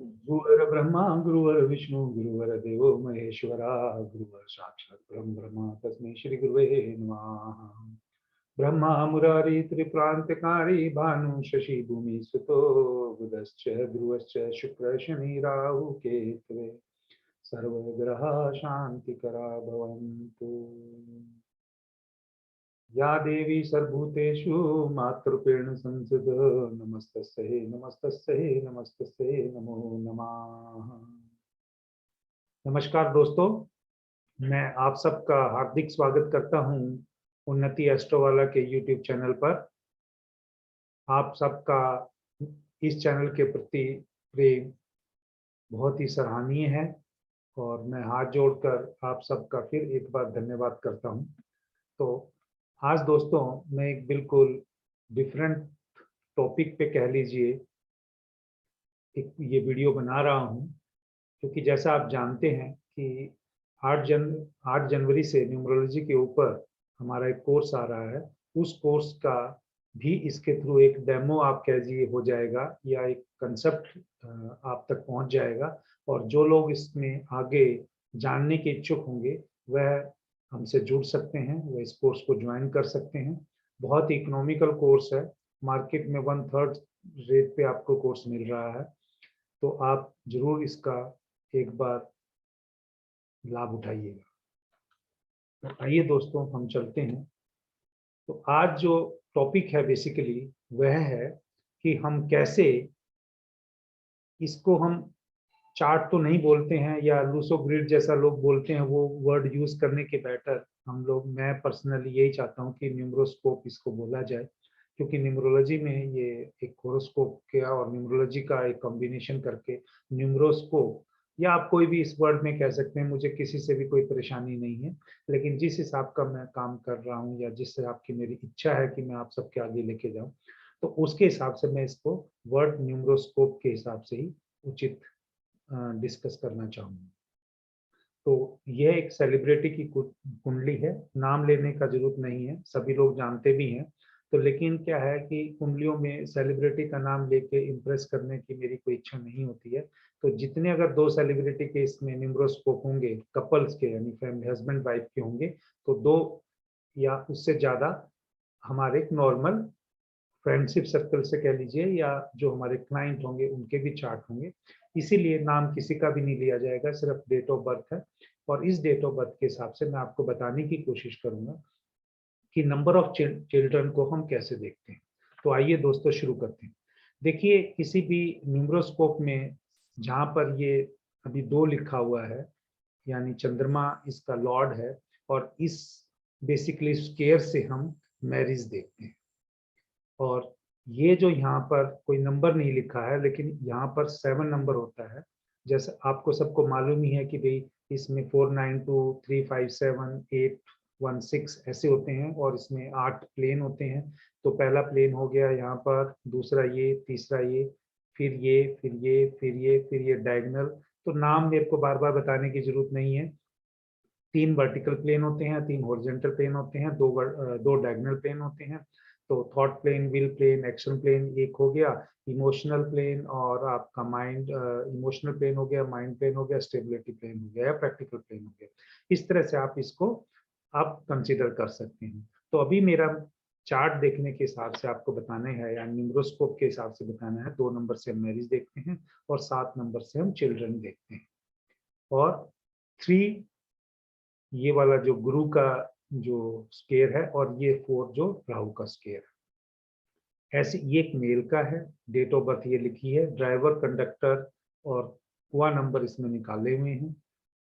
गुरुर् ब्रह्मा गुरुर् विष्णु गुरुर् देवो महेश्वरा गुरुर् साक्षात् परं ब्रह्म तस्मै श्री गुरुवे नमः। ब्रह्मा मुरारी त्रिप्रांतकारी भानु शशि भूमि सुतो बुधश्च ध्रुवश्च शुक्र शनि राहु केतवे सर्वग्रह शांतिकरा भवन्तु। या देवी सर्वभूतेषु मातृपेण संसद नमस्तस्यै नमस्तस्यै नमस्तस्यै नमो नमः। नमस्कार दोस्तों, मैं आप सबका हार्दिक स्वागत करता हूं उन्नति एस्ट्रोवाला के यूट्यूब चैनल पर। आप सबका इस चैनल के प्रति प्रेम बहुत ही सराहनीय है और मैं हाथ जोड़कर आप सबका फिर एक बार धन्यवाद करता हूं। तो आज दोस्तों मैं एक बिल्कुल डिफरेंट टॉपिक पे कह लीजिए एक ये वीडियो बना रहा हूं, क्योंकि जैसा आप जानते हैं कि 8 जनवरी से न्यूमरोलॉजी के ऊपर हमारा एक कोर्स आ रहा है। उस कोर्स का भी इसके थ्रू एक डेमो आप कह लीजिए हो जाएगा या एक कंसेप्ट आप तक पहुंच जाएगा। और जो लोग इसमें आगे जानने के इच्छुक होंगे वह हमसे जुड़ सकते हैं, वह इस कोर्स को ज्वाइन कर सकते हैं। बहुत ही इकोनॉमिकल कोर्स है, मार्केट में 1/3 रेट पे आपको कोर्स मिल रहा है। तो आप जरूर इसका एक बार लाभ उठाइएगा। तो आइए दोस्तों हम चलते हैं। तो आज जो टॉपिक है बेसिकली वह है कि हम कैसे इसको हम चार्ट तो नहीं बोलते हैं या लूसो ग्रिड जैसा लोग बोलते हैं, वो वर्ड यूज करने के बेटर हम लोग मैं पर्सनली यही चाहता हूँ कि न्यूमरोस्कोप इसको बोला जाए, क्योंकि न्यूमरोलॉजी में ये एक होरोस्कोप का और न्यूमरोलॉजी का एक कॉम्बिनेशन करके न्यूमरोस्कोप, या आप कोई भी इस वर्ड में कह सकते हैं, मुझे किसी से भी कोई परेशानी नहीं है। लेकिन जिस हिसाब का मैं काम कर रहा हूँ या जिस हिसाब की मेरी इच्छा है कि मैं आप सबके आगे लेके जाऊँ, तो उसके हिसाब से मैं इसको वर्ड न्यूमरोस्कोप के हिसाब से ही उचित डिस्कस करना चाहूँगा। तो यह एक सेलिब्रिटी की कुंडली है, नाम लेने का जरूरत नहीं है, सभी लोग जानते भी हैं। तो लेकिन क्या है कि कुंडलियों में सेलिब्रिटी का नाम लेके इम्प्रेस करने की मेरी कोई इच्छा नहीं होती है। तो जितने अगर 2 सेलिब्रिटी के इसमें न्यूमरोस्कोप होंगे कपल्स के, यानी फैमिली हस्बैंड वाइफ के होंगे, तो 2 या उससे ज्यादा हमारे नॉर्मल फ्रेंडशिप सर्कल से कह लीजिए या जो हमारे क्लाइंट होंगे उनके भी चार्ट होंगे। इसीलिए नाम किसी का भी नहीं लिया जाएगा, सिर्फ डेट ऑफ बर्थ है। और इस डेट ऑफ बर्थ के हिसाब से मैं आपको बताने की कोशिश करूंगा कि नंबर ऑफ चिल्ड्रन को हम कैसे देखते हैं। तो आइए दोस्तों शुरू करते हैं। देखिए, किसी भी न्यूमरोस्कोप में जहाँ पर ये अभी 2 लिखा हुआ है, यानी चंद्रमा इसका लॉर्ड है, और इस बेसिकली स्केयर से हम मैरिज देखते हैं। और ये जो यहाँ पर कोई नंबर नहीं लिखा है, लेकिन यहाँ पर 7 नंबर होता है। जैसे आपको सबको मालूम ही है कि भाई इसमें 492 357 816 ऐसे होते हैं और इसमें 8 प्लेन होते हैं। तो पहला प्लेन हो गया यहाँ पर, दूसरा ये, तीसरा ये, फिर ये, फिर ये, फिर ये, फिर ये डायगोनल। तो नाम मेरे को बार बार बताने की जरूरत नहीं है। 3 वर्टिकल प्लेन होते हैं, 3 हॉरिजॉन्टल प्लेन होते हैं, 2 डायगोनल प्लेन होते हैं। तो thought plane, will plane, action plane एक हो गया, इमोशनल प्लेन और आपका माइंड, इमोशनल प्लेन हो गया, माइंड प्लेन हो गया, स्टेबिलिटी प्लेन हो गया या प्रैक्टिकल प्लेन हो गया। इस तरह से आप इसको आप कंसीडर कर सकते हैं। तो अभी मेरा चार्ट देखने के हिसाब से आपको बताना है या न्यूमरोस्कोप के हिसाब से बताना है, 2 नंबर से हम मैरिज देखते हैं और 7 नंबर से हम चिल्ड्रन देखते हैं। और 3 ये वाला जो गुरु का जो स्केयर है, और ये 4 जो राहु का स्केयर है। ऐसे ये एक मेल का है, डेट ऑफ बर्थ ये लिखी है, ड्राइवर, कंडक्टर और कुआ नंबर इसमें निकाले हुए हैं।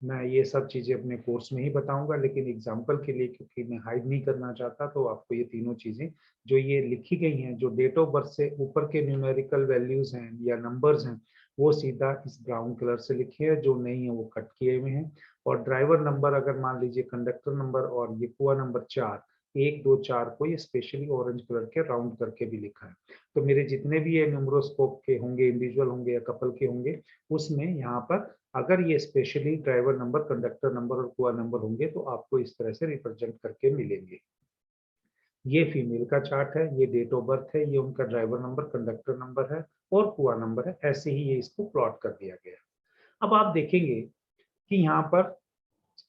मैं ये सब चीजें अपने कोर्स में ही बताऊंगा, लेकिन एग्जाम्पल के लिए, क्योंकि मैं हाइड नहीं करना चाहता, तो आपको ये तीनों चीजें जो ये लिखी गई हैं, जो डेट ऑफ बर्थ से ऊपर के न्यूमेरिकल वैल्यूज हैं या नंबर्स हैं, वो सीधा इस ब्राउन कलर से लिखे हैं, जो नहीं है वो कट किए हुए हैं। और ड्राइवर नंबर, अगर मान लीजिए कंडक्टर नंबर और ये कुआ नंबर 4, 1 2 4 को ये स्पेशली ऑरेंज कलर के राउंड करके भी लिखा है। तो मेरे जितने भी ये न्यूमरोस्कोप के होंगे, इंडिविजुअल होंगे या कपल के होंगे, उसमें यहाँ पर अगर ये specially driver number, conductor number और कुआ नंबर होंगे, तो आपको इस तरह से रिप्रेजेंट करके मिलेंगे। ये फीमेल का चार्ट है, ये डेट ऑफ बर्थ है, ये उनका ड्राइवर नंबर, कंडक्टर नंबर है, और कुआ नंबर है, ऐसे ही ये इसको प्लॉट कर दिया गया। अब आप देखेंगे कि यहाँ पर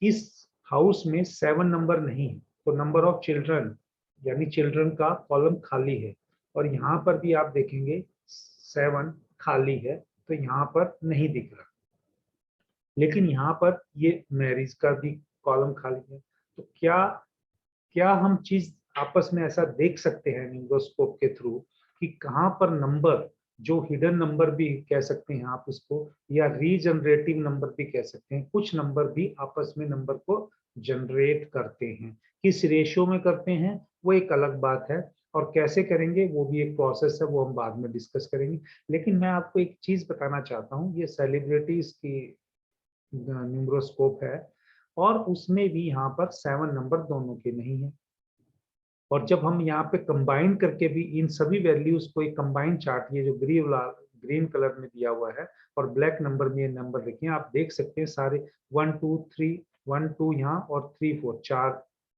इस हाउस में 7 नंबर नहीं है, तो नंबर ऑफ चिल्ड्रन यानी चिल्ड्रन का कॉलम खाली है, और यहाँ पर भी आप देखेंगे 7 खाली है, तो यहाँ पर नहीं दिख रहा। लेकिन यहाँ पर ये मैरिज का भी कॉलम खाली है। तो क्या क्या हम चीज आपस में ऐसा देख सकते हैं न्यूमरोस्कोप के थ्रू कि कहाँ पर नंबर, जो हिडन नंबर भी कह सकते हैं आप उसको, या रीजनरेटिव नंबर भी कह सकते हैं, कुछ नंबर भी आपस में नंबर को जनरेट करते हैं। किस रेशियो में करते हैं वो एक अलग बात है, और कैसे करेंगे वो भी एक प्रोसेस है, वो हम बाद में डिस्कस करेंगे। लेकिन मैं आपको एक चीज बताना चाहता हूँ, ये सेलिब्रिटीज की न्यूमरोस्कोप है, और उसमें भी यहाँ पर 7 नंबर दोनों के नहीं है। और जब हम यहाँ पे कंबाइन करके भी इन सभी वैल्यूज को एक कंबाइन चार्ट, ये जो ग्रीन कलर में दिया हुआ है और ब्लैक नंबर में ये नंबर लिखे हैं, आप देख सकते हैं सारे 1 2 3 1 2 यहाँ और 3 4 4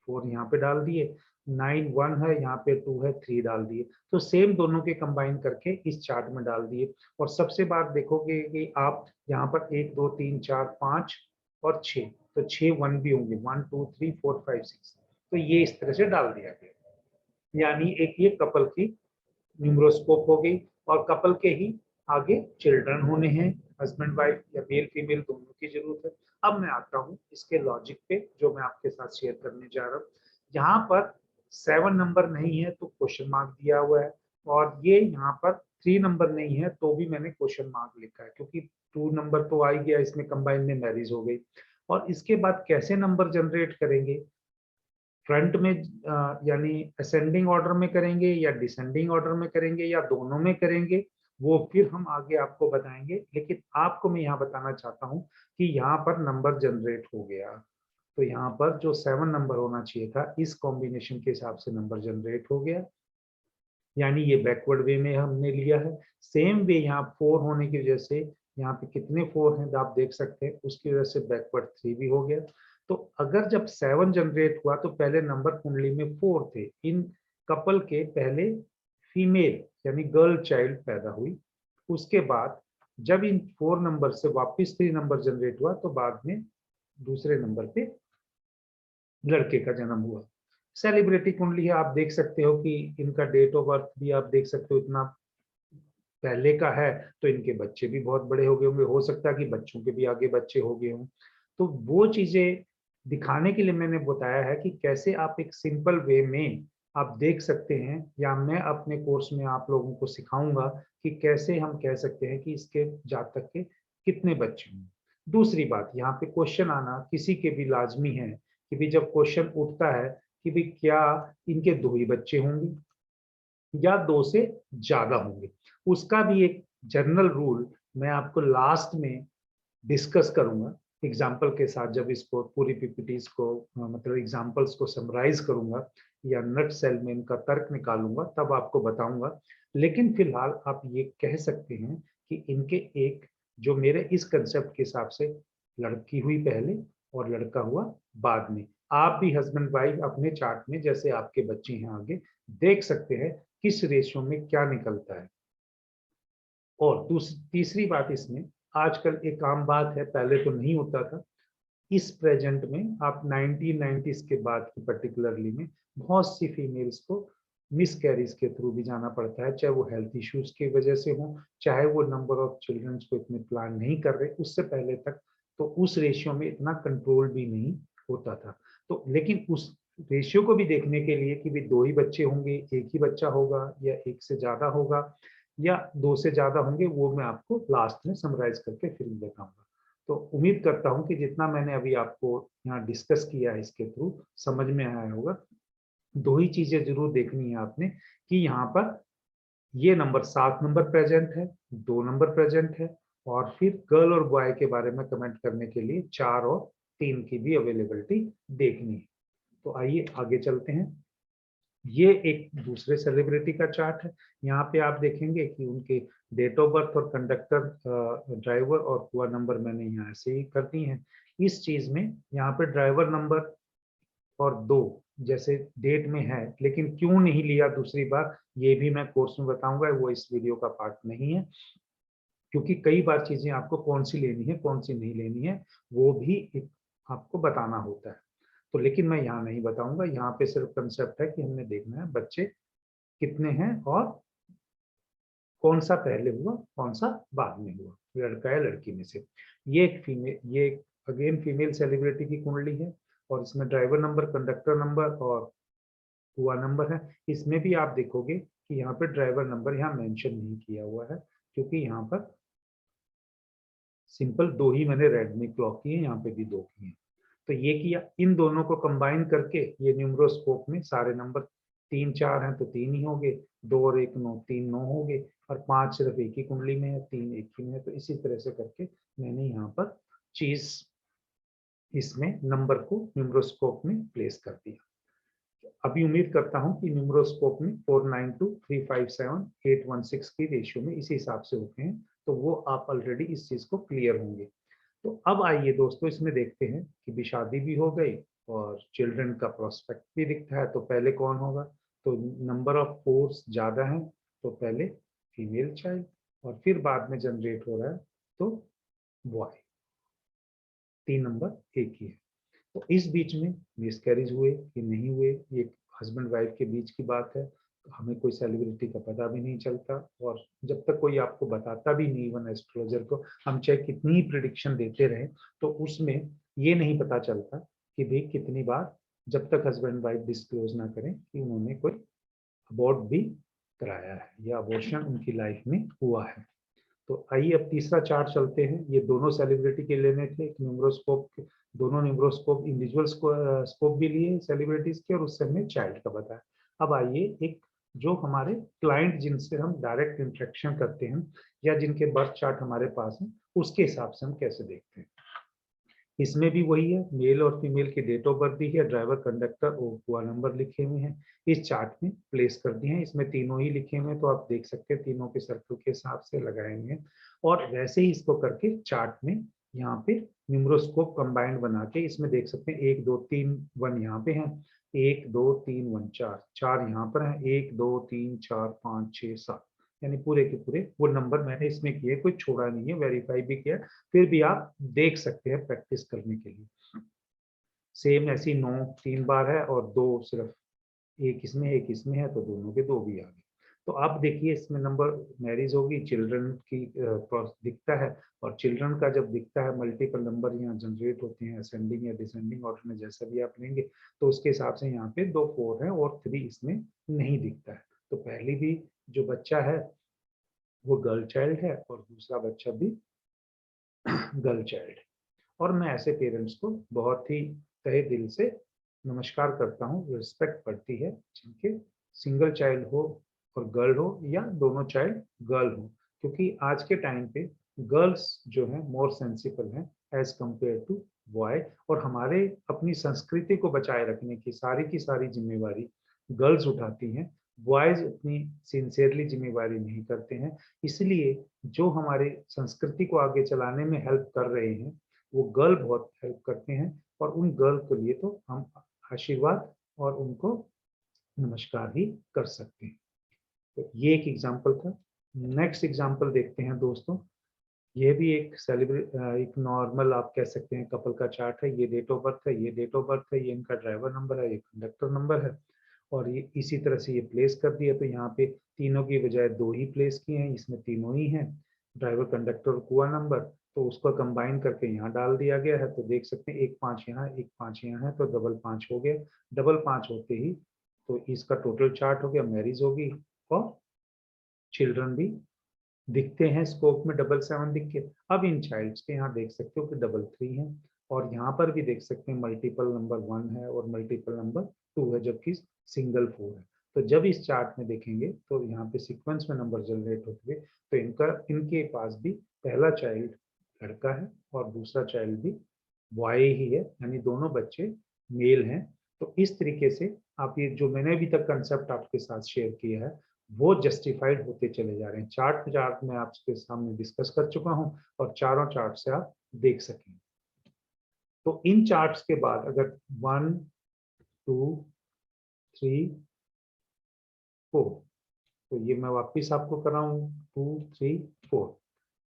4 यहाँ पे डाल दिए, 9 1 है यहाँ पे, 2 है 3 डाल दिए, तो सेम दोनों के कंबाइन करके इस चार्ट में डाल दिए। और सबसे बात देखोगे कि आप यहाँ पर 1 2 3 4 5 और 6, तो 6 1 भी होंगे, 1 2 3 4 5 6, तो ये इस तरह से डाल दिया गया। यानी एक ये कपल की न्यूमरोस्कोप हो गई, और कपल के ही आगे चिल्ड्रन होने हैं, हस्बैंड वाइफ या मेल फीमेल दोनों की जरूरत है। अब मैं आता हूँ इसके लॉजिक पे, जो मैं आपके साथ शेयर करने जा रहा हूँ। यहाँ पर 7 नंबर नहीं है तो क्वेश्चन मार्क दिया हुआ है, और ये यहाँ पर 3 नंबर नहीं है तो भी मैंने क्वेश्चन मार्क लिखा है, क्योंकि 2 नंबर तो आ ही गया, इसमें कंबाइन में मैरिज हो गई। और इसके बाद कैसे नंबर जनरेट करेंगे, फ्रंट में यानी असेंडिंग ऑर्डर में करेंगे या डिसेंडिंग ऑर्डर में करेंगे या दोनों में करेंगे, वो फिर हम आगे आपको बताएंगे। लेकिन आपको मैं यहाँ बताना चाहता हूँ कि यहाँ पर नंबर जनरेट हो गया, तो यहाँ पर जो 7 नंबर होना चाहिए था, इस कॉम्बिनेशन के हिसाब से नंबर जनरेट हो गया, यानी ये बैकवर्ड वे में हमने लिया है। सेम वे यहाँ 4 होने की वजह से, यहाँ पे कितने 4 हैं आप देख सकते हैं, उसकी वजह से बैकवर्ड 3 भी हो गया। तो अगर जब 7 जनरेट हुआ तो पहले नंबर कुंडली में 4 थे, इन कपल के पहले फीमेल यानी गर्ल चाइल्ड पैदा हुई, उसके बाद जब इन 4 नंबर से वापस 3 नंबर जनरेट हुआ तो बाद में दूसरे नंबर पे लड़के का जन्म हुआ। सेलिब्रिटी कुंडली है, आप देख सकते हो कि इनका डेट ऑफ बर्थ भी आप देख सकते हो, इतना पहले का है, तो इनके बच्चे भी बहुत बड़े हो गए होंगे, हो सकता है कि बच्चों के भी आगे बच्चे हो गए हों। तो वो चीजें दिखाने के लिए मैंने बताया है कि कैसे आप एक सिंपल वे में आप देख सकते हैं, या मैं अपने कोर्स में आप लोगों को सिखाऊंगा कि कैसे हम कह सकते हैं कि इसके जातक के कितने बच्चे हों। दूसरी बात, यहाँ पे क्वेश्चन आना किसी के भी लाजमी है कि भी जब क्वेश्चन उठता है कि भी क्या इनके 2 ही बच्चे होंगे या 2 से ज्यादा होंगे, उसका भी एक जनरल रूल मैं आपको लास्ट में डिस्कस करूंगा एग्जाम्पल के साथ, जब इसको पूरी पीपीटीज को मतलब एग्जाम्पल्स को समराइज करूंगा या नट सेल में इनका तर्क निकालूंगा, तब आपको बताऊंगा। लेकिन फिलहाल आप ये कह सकते हैं कि इनके एक, जो मेरे इस कंसेप्ट के हिसाब से, लड़की हुई पहले और लड़का हुआ बाद में। आप भी हस्बैंड वाइफ अपने चार्ट में, जैसे आपके बच्चे हैं आगे, देख सकते हैं किस रेशियो में क्या निकलता है। और तीसरी बात इसमें, आजकल एक आम बात है, पहले तो नहीं होता था, इस प्रेजेंट में आप 1990s के बाद की पर्टिकुलरली में बहुत सी फीमेल्स को मिस कैरीज के थ्रू भी जाना पड़ता है, चाहे वो हेल्थ इश्यूज की वजह से हो, चाहे वो नंबर ऑफ चिल्ड्रंस को इतने प्लान नहीं कर रहे उससे पहले तक, तो उस रेशियो में इतना कंट्रोल भी नहीं होता था। तो लेकिन उस रेशियो को भी देखने के लिए कि भी 2 ही बच्चे होंगे, एक ही बच्चा होगा, या एक से ज्यादा होगा, या 2 से ज्यादा होंगे, वो मैं आपको लास्ट में समराइज करके फिर बताऊंगा। तो उम्मीद करता हूं कि जितना मैंने अभी आपको यहाँ डिस्कस किया है इसके थ्रू समझ में आया होगा। 2 ही चीजें जरूर देखनी है आपने कि यहाँ पर ये नंबर 7 नंबर प्रेजेंट है, 2 नंबर प्रेजेंट है, और फिर गर्ल और बॉय के बारे में कमेंट करने के लिए 4 और 3 की भी अवेलेबिलिटी देखनी है। तो आइए आगे चलते हैं। ये एक दूसरे सेलिब्रिटी का चार्ट है। यहाँ पे आप देखेंगे कि उनके डेट ऑफ बर्थ और कंडक्टर, ड्राइवर और हुआ नंबर मैंने यहाँ से ही कर दी है। इस चीज में यहाँ पे ड्राइवर नंबर और 2 जैसे डेट में है, लेकिन क्यों नहीं लिया दूसरी बार ये भी मैं कोर्स में बताऊंगा, वो इस वीडियो का पार्ट नहीं है, क्योंकि कई बार चीजें आपको कौन सी लेनी है कौन सी नहीं लेनी है वो भी एक आपको बताना होता है। तो लेकिन मैं यहाँ नहीं बताऊंगा, यहाँ पे सिर्फ कंसेप्ट है कि हमने देखना है बच्चे कितने हैं और कौन सा पहले हुआ कौन सा बाद में हुआ, लड़का या लड़की में से। ये एक फीमेल, ये अगेन फीमेल सेलिब्रिटी की कुंडली है और इसमें ड्राइवर नंबर, कंडक्टर नंबर और हुआ नंबर है। इसमें भी आप देखोगे कि यहाँ पे ड्राइवर नंबर यहाँ मेंशन नहीं किया हुआ है, क्योंकि यहाँ पर सिंपल 2 ही मैंने रेड में क्लॉक किए, यहाँ पे भी 2 किए। तो ये किया, इन दोनों को कंबाइन करके ये न्यूमरोस्कोप में सारे नंबर 3 4 हैं तो 3 ही हो गए, 2 और 1 9, 3 9 हो गए, और 5 सिर्फ एक ही कुंडली में है, 3 एक ही में है। तो इसी तरह से करके मैंने यहाँ पर चीज इसमें नंबर को न्यूमरोस्कोप में प्लेस कर दिया। अभी उम्मीद करता हूं कि न्यूमरोस्कोप में 492 357 816 की रेशियो में इसी हिसाब से होते हैं, तो वो आप ऑलरेडी इस चीज को क्लियर होंगे। तो अब आइए दोस्तों इसमें देखते हैं कि भी शादी भी हो गई और चिल्ड्रन का प्रोस्पेक्ट भी दिखता है, तो पहले कौन होगा? तो नंबर ऑफ फोर्स ज्यादा है तो पहले फीमेल चाइल्ड, और फिर बाद में जनरेट हो रहा है तो बॉय। 3 नंबर एक ही है। तो इस बीच में मिसकैरेज हुए कि नहीं हुए, ये हस्बैंड वाइफ के बीच की बात है, तो हमें कोई सेलिब्रिटी का पता भी नहीं चलता, और जब तक कोई आपको बताता भी नहीं, इवन एस्ट्रोलॉजर को हम चाहे कितनी ही प्रिडिक्शन देते रहे तो उसमें ये नहीं पता चलता कि भाई कितनी बार, जब तक हस्बैंड वाइफ डिस्क्लोज ना करें कि उन्होंने कोई अबॉर्ट भी कराया है या अबॉर्शन उनकी लाइफ में हुआ है। तो आइए अब तीसरा चार्ट चलते हैं। ये दोनों सेलिब्रिटी के लेने थे, एक न्यूमरोस्कोप, दोनों न्यूमरोस्कोप इंडिविजुअल स्कोप भी लिए सेलिब्रिटीज के, और उससे हमने चाइल्ड का बताया। अब आइए एक जो हमारे क्लाइंट जिनसे हम डायरेक्ट इंटरेक्शन करते हैं या जिनके बर्थ चार्ट हमारे पास है, उसके हिसाब से हम कैसे देखते हैं। इसमें भी वही है, मेल और फीमेल की डेट ऑफ बर्थ दी है, ड्राइवर, कंडक्टर और हुआ नंबर लिखे हुए हैं, इस चार्ट में प्लेस कर दिए हैं। इसमें तीनों ही लिखे हुए हैं, तो आप देख सकते हैं तीनों के सर्कल के हिसाब से लगाए हुए हैं, और वैसे ही इसको करके चार्ट में यहाँ पे न्यूमरोस्कोप कंबाइंड बना के इसमें देख सकते हैं 1 2 3 1 यहाँ पे है, 1 2 3 1 4 4 यहाँ पर है, 1 2 3 4 5 6 7, यानी पूरे के पूरे वो नंबर मैंने इसमें किए, कोई छोड़ा नहीं है, वेरीफाई भी किया। फिर भी आप देख सकते हैं प्रैक्टिस करने के लिए। सेम ऐसी 9 3 बार है और 2 सिर्फ, एक इसमें है, तो दोनों के 2 भी आ गए। तो आप देखिए इसमें नंबर मैरिज होगी, चिल्ड्रन की दिखता है, और चिल्ड्रन का जब दिखता है मल्टीपल नंबर यहाँ जनरेट होते हैं असेंडिंग या डिसेंडिंग ऑर्डर में, जैसा भी आप लेंगे, तो उसके हिसाब से यहाँ पे 2 4 है और 3 इसमें नहीं दिखता है। तो पहली भी जो बच्चा है वो गर्ल चाइल्ड है और दूसरा बच्चा भी गर्ल चाइल्ड है। और मैं ऐसे पेरेंट्स को बहुत ही तहे दिल से नमस्कार करता हूँ, रिस्पेक्ट पड़ती है, जिनके सिंगल चाइल्ड हो और गर्ल हो या दोनों चाइल्ड गर्ल हो, क्योंकि आज के टाइम पे गर्ल्स जो है मोर सेंसिबल हैं एज कंपेयर टू बॉय, और हमारे अपनी संस्कृति को बचाए रखने की सारी जिम्मेवारी गर्ल्स उठाती हैं, बॉयज उतनी सिंसियरली जिम्मेवारी नहीं करते हैं। इसलिए जो हमारे संस्कृति को आगे चलाने में हेल्प कर रहे हैं वो गर्ल बहुत हेल्प करते हैं, और उन गर्ल के लिए तो हम आशीर्वाद और उनको नमस्कार ही कर सकते हैं। तो ये एक एग्जाम्पल था। नेक्स्ट एग्जाम्पल देखते हैं दोस्तों। ये भी एक नॉर्मल आप कह सकते हैं कपल का चार्ट है। ये डेट ऑफ बर्थ है, ये डेट ऑफ बर्थ है, ये इनका ड्राइवर नंबर है, ये कंडक्टर नंबर है, और ये इसी तरह से ये प्लेस कर दिया। तो यहाँ पे तीनों की बजाय 2 ही प्लेस किए हैं, इसमें तीनों ही हैं, ड्राइवर, कंडक्टर, कुआ नंबर, तो उसको कंबाइन करके यहाँ डाल दिया गया है। तो देख सकते हैं 1 5 यहाँ, 1 5 यहाँ है, तो डबल 5 हो गया। डबल 5 होते ही तो इसका टोटल चार्ट हो गया, मैरिज होगी और चिल्ड्रन भी दिखते हैं स्कोप में, 7 दिख के। अब इन चाइल्ड्स के यहाँ देख सकते हो कि 3 है, और यहाँ पर भी देख सकते हैं मल्टीपल नंबर 1 है और मल्टीपल नंबर 2 है, जबकि सिंगल 4 है। तो जब इस चार्ट में देखेंगे तो यहाँ पे सीक्वेंस में नंबर जनरेट होते हुए, तो इनके पास भी पहला चाइल्ड लड़का है और दूसरा चाइल्ड भी बॉय ही है, यानी दोनों बच्चे मेल हैं। तो इस तरीके से आप ये जो मैंने अभी तक कंसेप्ट आपके साथ शेयर किया है वो जस्टिफाइड होते चले जा रहे हैं। चार्ट चार्ट में आपके सामने डिस्कस कर चुका हूं, और चारों चार्ट से आप देख सकें। तो इन चार्ट्स के बाद अगर 1 2, 3, 4। तो ये मैं वापिस आपको कराऊं 2, 3, 4।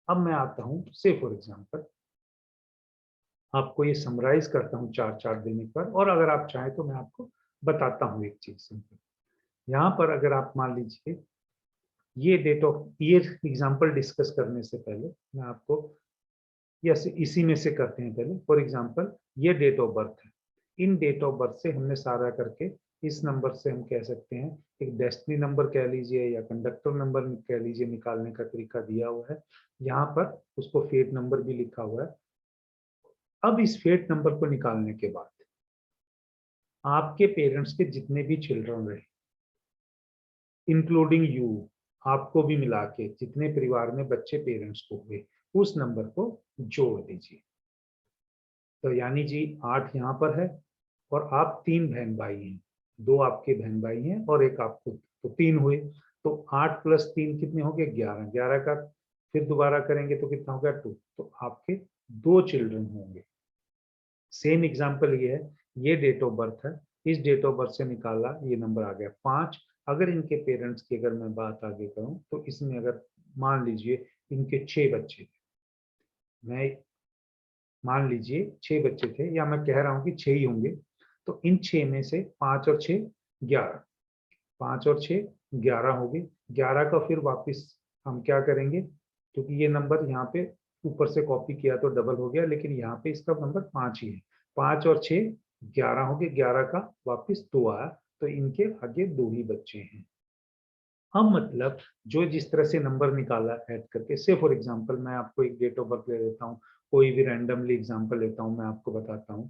अब मैं आता हूं से फॉर एग्जांपल आपको ये समराइज करता हूँ चार चार देने पर, और अगर आप चाहें तो मैं आपको बताता हूँ एक चीज सिंपल। यहाँ पर अगर आप मान लीजिए ये date of year example discuss करने से पहले मैं आपको यस इसी में से करते हैं पहले। फॉर एग्जांपल ये डेट ऑफ बर्थ है, इन डेट ऑफ बर्थ से हमने सारा करके इस नंबर से हम कह सकते हैं एक डेस्टिनी नंबर कह लीजिए या कंडक्टर नंबर कह लीजिए, निकालने का तरीका दिया हुआ है। यहाँ पर उसको फेट नंबर भी लिखा हुआ है। अब इस फेट नंबर को निकालने के बाद आपके पेरेंट्स के जितने भी चिल्ड्रन रहे, इंक्लूडिंग यू, आपको भी मिला के जितने परिवार में बच्चे पेरेंट्स को हुए, उस नंबर को जोड़ दीजिए। तो यानी जी 8 यहाँ पर है, और आप 3 बहन भाई हैं, 2 आपके बहन भाई हैं और एक आप खुद, तो 3 हुए। तो 8 + 3 कितने हो गए? 11। 11 का फिर दोबारा करेंगे तो कितना हो गया? 2। तो आपके 2 चिल्ड्रन होंगे। सेम एग्जांपल ये है, ये डेट ऑफ बर्थ है, इस डेट ऑफ बर्थ से निकाला, ये नंबर आ गया 5। अगर इनके पेरेंट्स की अगर मैं बात आगे करूं तो इसमें अगर मान लीजिए इनके 6 बच्चे थे, मैं मान लीजिए 6 बच्चे थे, या मैं कह रहा हूं कि 6 ही होंगे, तो इन 6 में से 5 और 6 11, 5 और 6 11 हो गए। 11 का फिर वापस हम क्या करेंगे, क्योंकि ये नंबर यहाँ पे ऊपर से कॉपी किया तो डबल हो गया, लेकिन यहाँ पे इसका नंबर 5 ही है। 5 और 6 11 हो गए, 11 का वापस 2 आया, तो इनके आगे 2 ही बच्चे हैं। हम मतलब जो जिस तरह से नंबर निकाला ऐड करके, से फॉर एग्जांपल मैं आपको एक डेट ऑफ बर्थ ले लेता हूँ, कोई भी रैंडमली एग्जांपल लेता हूँ, मैं आपको बताता हूँ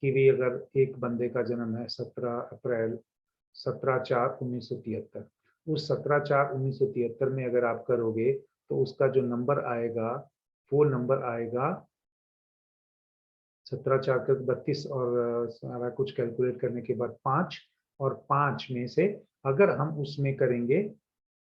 कि भी अगर एक बंदे का जन्म है 17 अप्रैल 17/4/1973, उस 17/4/1973 में अगर आप करोगे तो उसका जो नंबर आएगा वो नंबर आएगा 17/4 का 32, और सारा कुछ कैलकुलेट करने के बाद 5, और 5 में से अगर हम उसमें करेंगे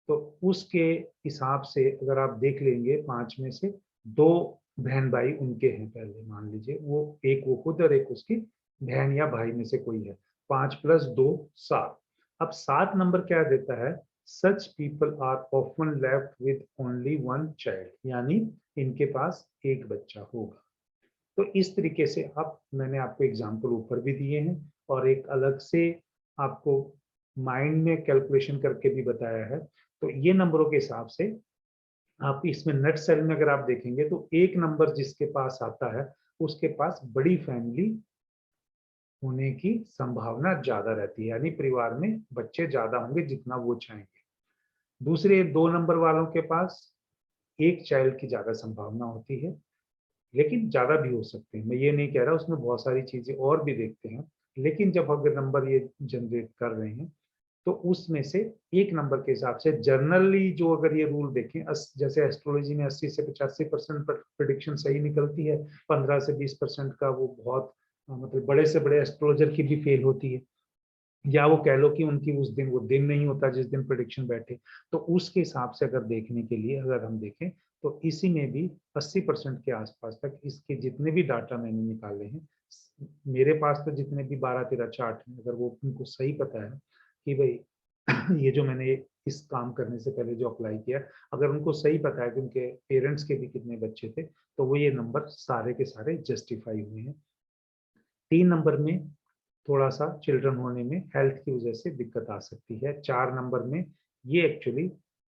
तो उसके हिसाब से अगर आप देख लेंगे 5 में से 2 बहन भाई उनके हैं, पहले मान लीजिए वो एक वो खुद और एक उसकी बहन या भाई में से कोई है। 5 + 2 7। अब 7 नंबर क्या देता है? Such people are often left with only one child, यानी इनके पास एक बच्चा होगा। तो इस तरीके से आप, मैंने आपको एग्जाम्पल ऊपर भी दिए हैं और एक अलग से आपको माइंड में कैलकुलेशन करके भी बताया है। तो ये नंबरों के हिसाब से आप इसमें नेट सेल में अगर आप देखेंगे तो एक नंबर जिसके पास आता है उसके पास बड़ी फैमिली होने की संभावना ज्यादा रहती है, यानी परिवार में बच्चे ज्यादा होंगे जितना वो चाहेंगे। दूसरे 2 नंबर वालों के पास एक चाइल्ड की ज्यादा संभावना होती है, लेकिन ज्यादा भी हो सकते हैं, मैं ये नहीं कह रहा, उसमें बहुत सारी चीजें और भी देखते हैं। लेकिन जब अगर नंबर ये जनरेट कर रहे हैं तो उसमें से एक नंबर के हिसाब से जनरली जो अगर ये रूल देखें, जैसे एस्ट्रोलॉजी में 80 से 85% प्रिडिक्शन सही निकलती है, 15 से 20% का वो बहुत मतलब बड़े से बड़े एस्ट्रोलॉजर की भी फेल होती है, या वो कह लो कि उनकी उस दिन वो दिन नहीं होता जिस दिन प्रिडिक्शन बैठे। तो उसके हिसाब से अगर देखने के लिए अगर हम देखें तो इसी में भी 80% के आसपास तक इसके जितने भी डाटा मैंने निकाले हैं, मेरे पास तो जितने भी 12-13 चार्ट हैं, अगर वो उनको सही पता है कि भाई ये जो मैंने इस काम करने से पहले जो अप्लाई किया, अगर उनको सही पता है कि उनके पेरेंट्स के भी कितने बच्चे थे, तो वो ये नंबर सारे के सारे जस्टिफाई हुए हैं। 3 नंबर में थोड़ा सा चिल्ड्रन होने में हेल्थ की वजह से दिक्कत आ सकती है। 4 नंबर में ये एक्चुअली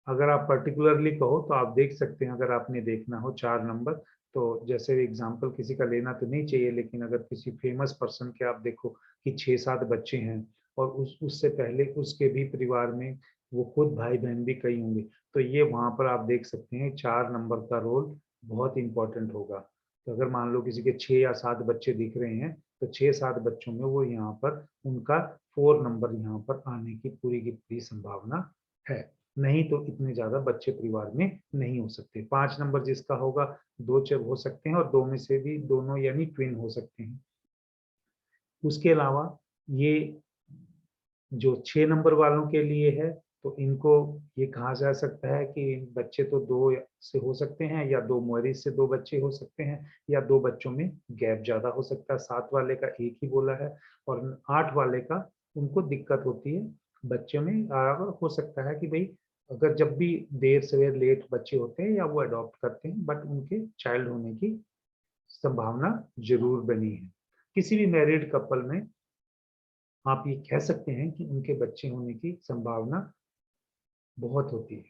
अगर आप पर्टिकुलरली कहो तो आप देख सकते हैं, अगर आपने देखना हो 4 नंबर, तो जैसे एग्जांपल किसी का लेना तो नहीं चाहिए, लेकिन अगर किसी फेमस पर्सन के आप देखो कि 6-7 बच्चे हैं और उससे पहले उसके भी परिवार में वो खुद भाई बहन भी कई होंगे, तो ये वहां पर आप देख सकते हैं 4 नंबर का रोल बहुत इंपॉर्टेंट होगा। तो अगर मान लो किसी के 6 या 7 बच्चे दिख रहे हैं, तो 6-7 बच्चों में वो यहाँ पर उनका 4 नंबर यहाँ पर आने की पूरी संभावना है। नहीं तो इतने ज्यादा बच्चे परिवार में नहीं हो सकते। 5 नंबर जिसका होगा 2 हो सकते हैं, और 2 में से भी दोनों यानी ट्विन हो सकते हैं। उसके अलावा ये जो 6 नंबर वालों के लिए है, तो इनको ये कहा जा सकता है कि बच्चे तो 2 से हो सकते हैं, या 2 मैरिज से 2 बच्चे हो सकते हैं, या 2 बच्चों में गैप ज़्यादा हो सकता है। 7 वाले का 1 ही बोला है, और 8 वाले का उनको दिक्कत होती है बच्चों में। हो सकता है कि भई अगर जब भी देर-सवेर लेट बच्चे होते हैं या वो अडॉप्ट करते हैं, बट उनके चाइल्ड होने की संभावना ज़रूर बनी है। किसी भी मैरिड कपल में आप ये कह सकते हैं कि उनके बच्चे होने की संभावना बहुत होती है,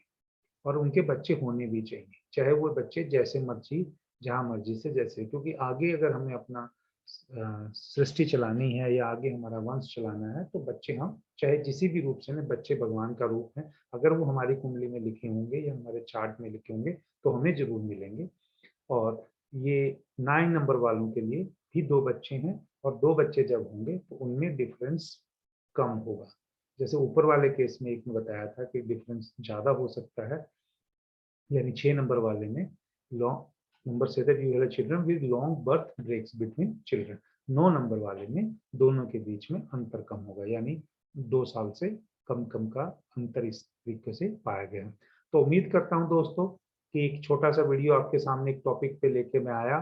और उनके बच्चे होने भी चाहिए, चाहे वो बच्चे जैसे मर्जी, जहाँ मर्जी से जैसे, क्योंकि आगे अगर हमें अपना सृष्टि चलानी है या आगे हमारा वंश चलाना है, तो बच्चे हम चाहे किसी भी रूप से में, बच्चे भगवान का रूप है। अगर वो हमारी कुंडली में लिखे होंगे या हमारे चार्ट में लिखे होंगे, तो हमें ज़रूर मिलेंगे। और ये 9 नंबर वालों के लिए भी 2 बच्चे हैं, और 2 बच्चे जब होंगे तो उनमें डिफरेंस कम होगा। जैसे ऊपर वाले केस में एक ने बताया था कि डिफरेंस ज़्यादा हो सकता है, यानी 6 नंबर वाले में लॉन्ग नंबर से that you have children with long birth breaks between children. 9 number वाले में दोनों के बीच में अंतर कम होगा, यानी 2 साल से कम का अंतर इस तरीके से पाया गया। तो उम्मीद करता हूँ दोस्तों कि एक छोटा-सा वीडियो आपके सामने एक टॉपिक पे लेके मैं आया,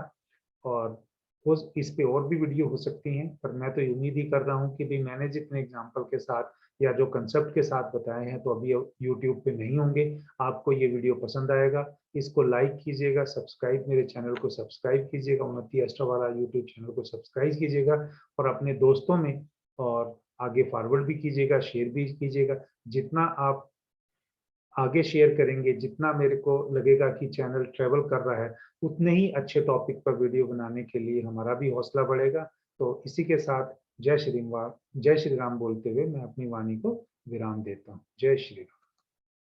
और उस इस पे और भी वीडियो हो सकती हैं, पर मैं तो उम्मीद ही कर रहा हूँ कि भई मैंने जितने एग्ज़ाम्पल के साथ या जो कांसेप्ट के साथ बताए हैं, तो अभी यूट्यूब पे नहीं होंगे। आपको ये वीडियो पसंद आएगा, इसको लाइक कीजिएगा, सब्सक्राइब मेरे चैनल को सब्सक्राइब कीजिएगा, उन्नति एस्ट्रो वाला यूट्यूब चैनल को सब्सक्राइब कीजिएगा, और अपने दोस्तों में और आगे फॉरवर्ड भी कीजिएगा, शेयर भी कीजिएगा। जितना आप आगे शेयर करेंगे, जितना मेरे को लगेगा कि चैनल ट्रैवल कर रहा है, उतने ही अच्छे टॉपिक पर वीडियो बनाने के लिए हमारा भी हौसला बढ़ेगा। तो इसी के साथ जय श्री राम बोलते हुए मैं अपनी वाणी को विराम देता हूँ। जय श्री राम।